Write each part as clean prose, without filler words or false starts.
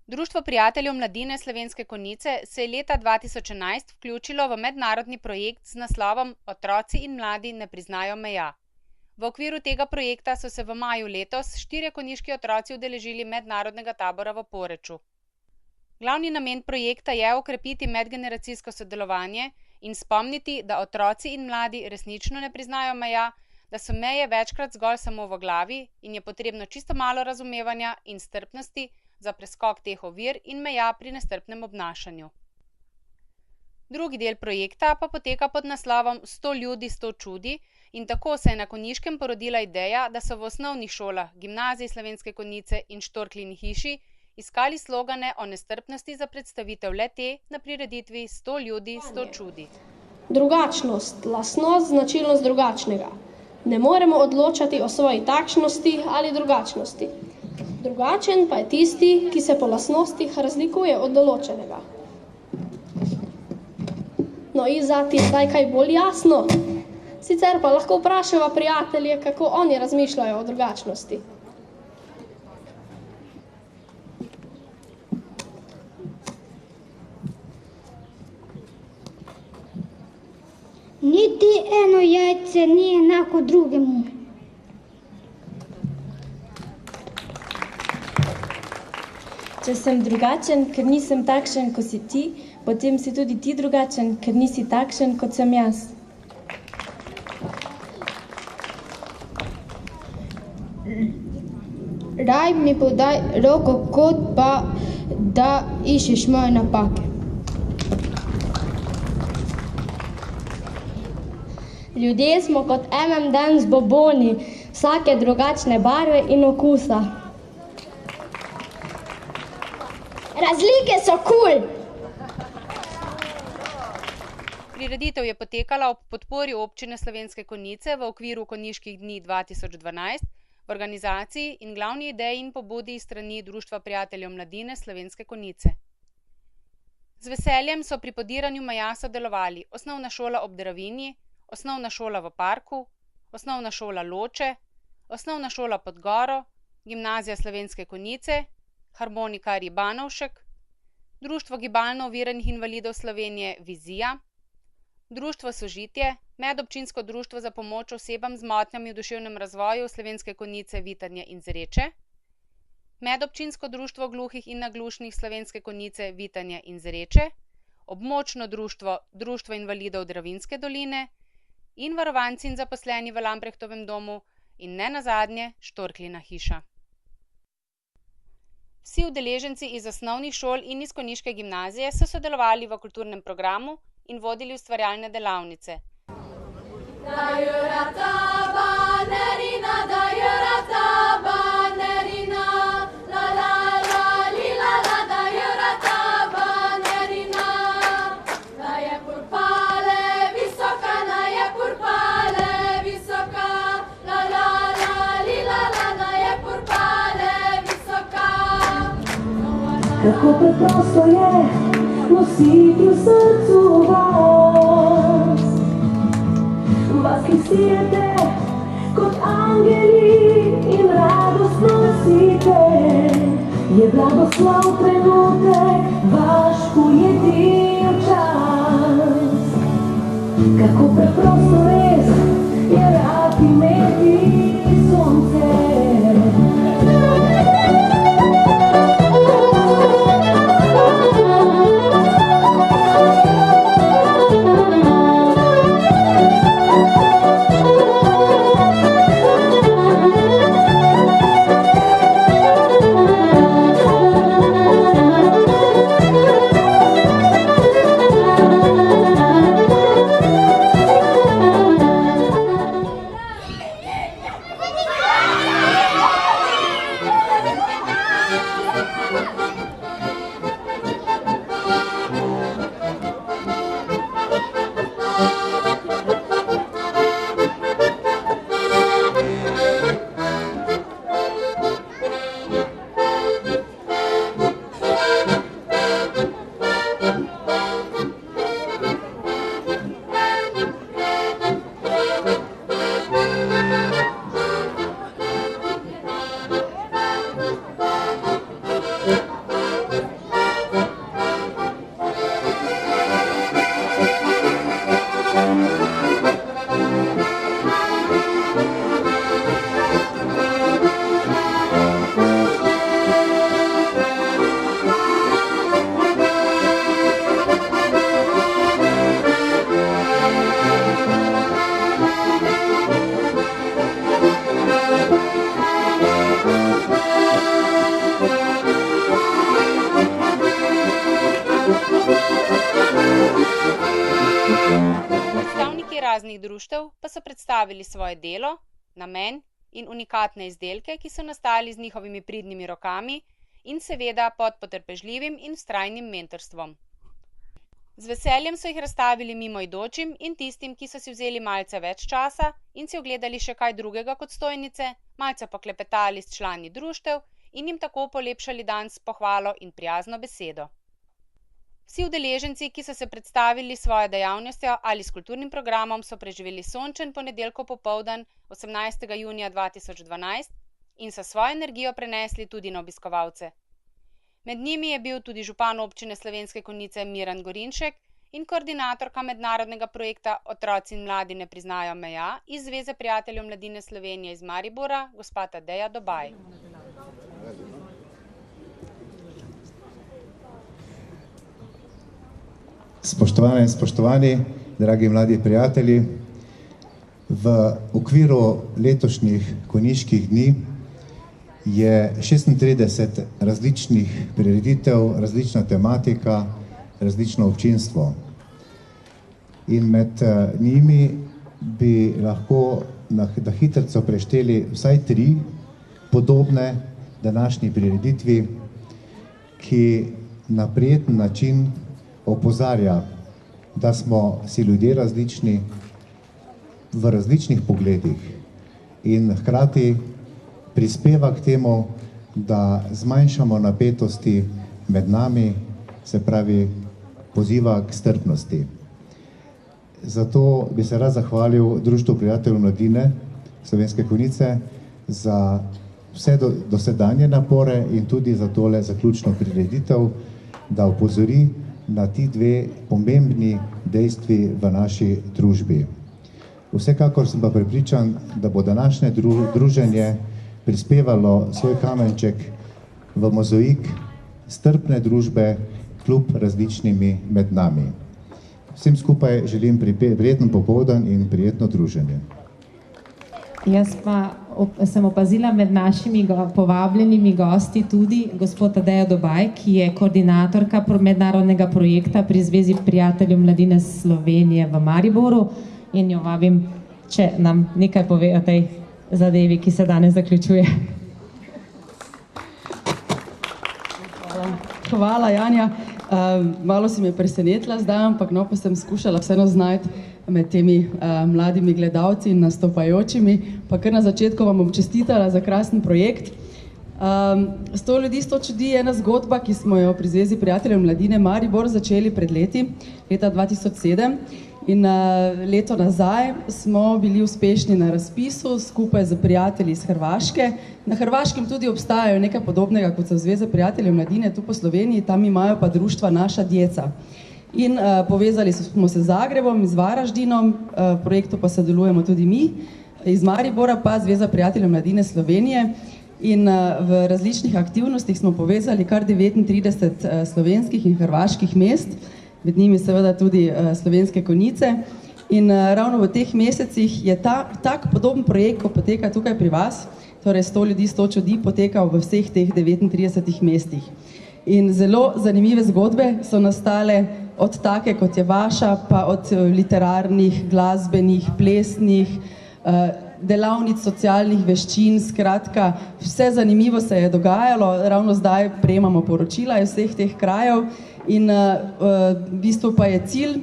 Društvo prijateljev mladine Slovenske Konjice se je leta 2011 vključilo v mednarodni projekt z naslovom Otroci in mladi ne priznajo meja. V okviru tega projekta so se v maju letos 4 konjiški otroci udeležili mednarodnega tabora v Poreču. Glavni namen projekta je okrepiti medgeneracijsko sodelovanje in spomniti, da otroci in mladi resnično ne priznajo meja, da so meje večkrat zgolj samo v glavi in je potrebno čisto malo razumevanja in strpnosti za preskok teh ovir in meja pri nestrpnem obnašanju. Drugi del projekta pa poteka pod naslovom 100 ljudi, 100 čudi in tako se je na Konjiškem porodila ideja, da so v osnovnih šolah, gimnaziji Slovenske Konjice in Štorklini hiši iskali slogane o nestrpnosti za predstavitev le-te na prireditvi 100 ljudi, 100 čudi. Drugačnost, lastnost, značilnost drugačnega. Ne moremo odločati o svoji takšnosti ali drugačnosti. Drugačen pa je tisti, ki se po lastnostih razlikuje od določenega. No, Iza, ti je zdaj kaj bolj jasno? Sicer pa lahko vprašava prijatelje, kako oni razmišljajo o drugačnosti. Niti eno jajce ni enako drugemu. Če sem drugačen, ker nisem takšen, kot si ti, potem si tudi ti drugačen, ker nisi takšen, kot sem jaz. Raj mi podaj roko, kot pa da iščeš moje napake. Ljudje smo kot M&M z boboni, vsake drugačne barve in okusa. Razlike so kul! Prireditev je potekala ob podpori občine Slovenske Konjice v okviru Konjiških dni 2012 v organizaciji in glavni ideji in pobudi strani Društva prijateljev mladine Slovenske Konjice. Z veseljem so pri podiranju meja sodelovali Osnovna šola ob Dravinji, Osnovna šola v Parku, Osnovna šola Loče, Osnovna šola pod Goro, Gimnazija Slovenske Konjice, Harmonikarji Banovšek, Društvo gibalno oviranih invalidov Slovenije Vizija, Društvo Sožitje, Medobčinsko društvo za pomoč osebam z motnjami v duševnem razvoju Slovenske Konjice Vitanje in Zreče, Medobčinsko društvo gluhih in naglušnih Slovenske Konjice Vitanje in Zreče, Območno društvo Društvo invalidov Dravinjske doline in varovanci in zaposleni v Lamprechtovem domu in ne nazadnje Štorklina hiša. Vsi udeleženci iz osnovnih šol in iz Konjiške gimnazije so sodelovali v kulturnem programu in vodili ustvarjalne delavnice. Kako preprosto je nositi v srcu vas, vas, ki sijete kot angeli in radost nosite, je blagoslov trenutek vaš ujetil čas. Kako preprosto res je rad imeti sonce. društev pa so predstavili svoje delo, namen in unikatne izdelke, ki so nastali z njihovimi pridnimi rokami in seveda pod potrpežljivim in vztrajnim mentorstvom. Z veseljem so jih razstavili mimoidočim in tistim, ki so si vzeli malce več časa in si ogledali še kaj drugega kot stojnice, malce poklepetali s člani društev in jim tako polepšali dan s pohvalo in prijazno besedo. Vsi udeleženci, ki so se predstavili s svojo dejavnostjo ali s kulturnim programom, so preživeli sončen ponedeljkov popoldan 18. junija 2012 in so svojo energijo prenesli tudi na obiskovalce. Med njimi je bil tudi župan občine Slovenske Konjice Miran Gorinšek in koordinatorka mednarodnega projekta Otroci in mladi ne priznajo meja iz Zveze prijateljev mladine Slovenije iz Maribora, gospa Tadeja Dobaj. Spoštovane in spoštovani, dragi mladi prijatelji, v okviru letošnjih konjiških dni je 36 različnih prireditev, različna tematika, različno občinstvo. In med njimi bi lahko na hitrico prešteli vsaj 3 podobne današnji prireditvi, ki na prijeten način opozarja, da smo si ljudje različni v različnih pogledih in hkrati prispeva k temu, da zmanjšamo napetosti med nami, se pravi poziva k strpnosti. Zato bi se rad zahvalil Društvu prijateljev mladine Slovenske Konjice za vse dosedanje napore in tudi za tole zaključno prireditev, da opozori na ti 2 pomembni dejstvi v naši družbi. Vsekakor sem pa prepričan, da bo današnje druženje prispevalo svoj kamenček v mozaik strpne družbe kljub različnimi med nami. Vsem skupaj želim prijeten popoldan in prijetno druženje. Jaz pa sem opazila med našimi povabljenimi gosti tudi gospod Tadejo Dobaj, ki je koordinatorka mednarodnega projekta pri Zvezi prijateljev mladine Slovenije v Mariboru in jo vabim, če nam nekaj pove o tej zadevi, ki se danes zaključuje. Hvala, Janja. Malo si me presenetila zdaj, ampak no, pa sem skušala vseeno znajti med temi mladimi gledalci in nastopajočimi. Pa kar na začetku vam bom čestitala za krasen projekt. 100 ljudi, 100 čudi je ena zgodba, ki smo jo pri Zvezi prijateljev mladine Maribor začeli pred leta 2007. In leto nazaj smo bili uspešni na razpisu skupaj z prijatelji iz Hrvaške. Na Hrvaškem tudi obstajajo nekaj podobnega, kot so Zveze prijateljev mladine tu po Sloveniji, tam imajo pa društva Naša djeca. In povezali smo se z Zagrebom, z Varaždinom, v projektu pa sodelujemo tudi mi, iz Maribora pa Zveza prijateljev mladine Slovenije. In v različnih aktivnostih smo povezali kar 39 slovenskih in hrvaških mest, med njimi seveda tudi Slovenske Konjice. In ravno v teh mesecih je tak podoben projekt, ko poteka tukaj pri vas, torej 100 ljudi, 100 čudi, potekal v vseh teh 39 mestih. In zelo zanimive zgodbe so nastale od take, kot je vaša, pa od literarnih, glasbenih, plesnih, delavnic socialnih veščin, skratka, vse zanimivo se je dogajalo, ravno zdaj prejemamo poročila iz vseh teh krajev in v bistvu pa je cilj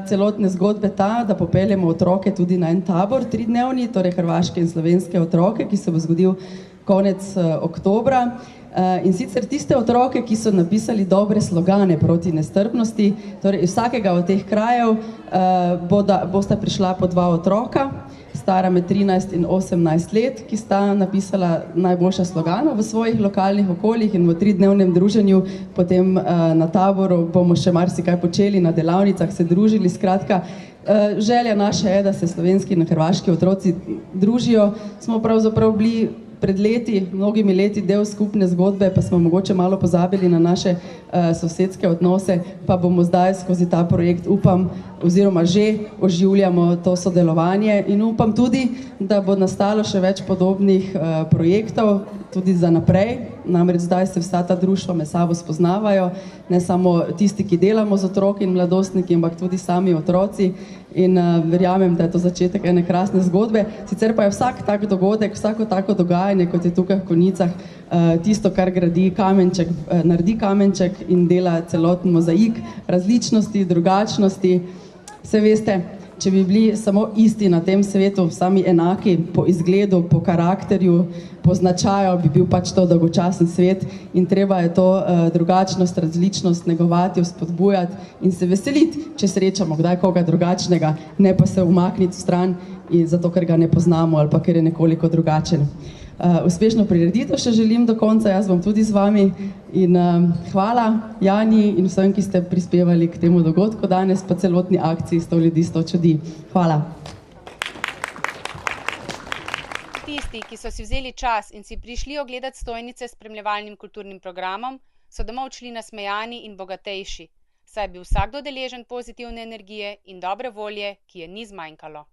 celotne zgodbe ta, da popeljemo otroke tudi na en tabor 3-dnevni, torej hrvaške in slovenske otroke, ki se bo zgodil konec oktobra. In sicer tiste otroke, ki so napisali dobre slogane proti nestrpnosti, torej iz vsakega od teh krajev bosta prišla po 2 otroka, stara med 13 in 18 let, ki sta napisala najboljša slogana v svojih lokalnih okoljih in v 3-dnevnem druženju potem na taboru bomo še marsikaj počeli, na delavnicah se družili, skratka, želja naša je, da se slovenski in hrvaški otroci družijo. Smo pravzaprav bili pred leti, mnogimi leti del skupne zgodbe, pa smo mogoče malo pozabili na naše sosedske odnose, pa bomo zdaj skozi ta projekt, upam, oziroma že oživljamo to sodelovanje in upam tudi, da bo nastalo še več podobnih projektov, tudi za naprej, namreč zdaj se vsa ta društva med sabo spoznavajo, ne samo tisti, ki delamo z otroki in mladostniki, ampak tudi sami otroci in verjamem, da je to začetek ene krasne zgodbe. Sicer pa je vsak tak dogodek, vsako tako dogajanje, kot je tukaj v Konjicah, tisto, kar gradi kamenček, naredi kamenček in dela celoten mozaik različnosti, drugačnosti. Vse veste, če bi bili samo isti na tem svetu, sami enaki po izgledu, po karakterju, po značaju, bi bil pač to dolgočasen svet in treba je to drugačnost, različnost negovati, vzpodbujati in se veseliti, če srečamo kdaj koga drugačnega, ne pa se umakniti v stran zato, ker ga ne poznamo ali pa ker je nekoliko drugačen. Uspešno prireditev še želim do konca, jaz bom tudi z vami in hvala Jani in vsem, ki ste prispevali k temu dogodku danes, pa celotni akciji 100 ljudi, 100 čudi. Hvala. Tisti, ki so si vzeli čas in si prišli ogledati stojnice s spremljevalnim kulturnim programom, so domov odšli nasmejani in bogatejši, saj je bil vsakdo deležen pozitivne energije in dobre volje, ki je ni zmanjkalo.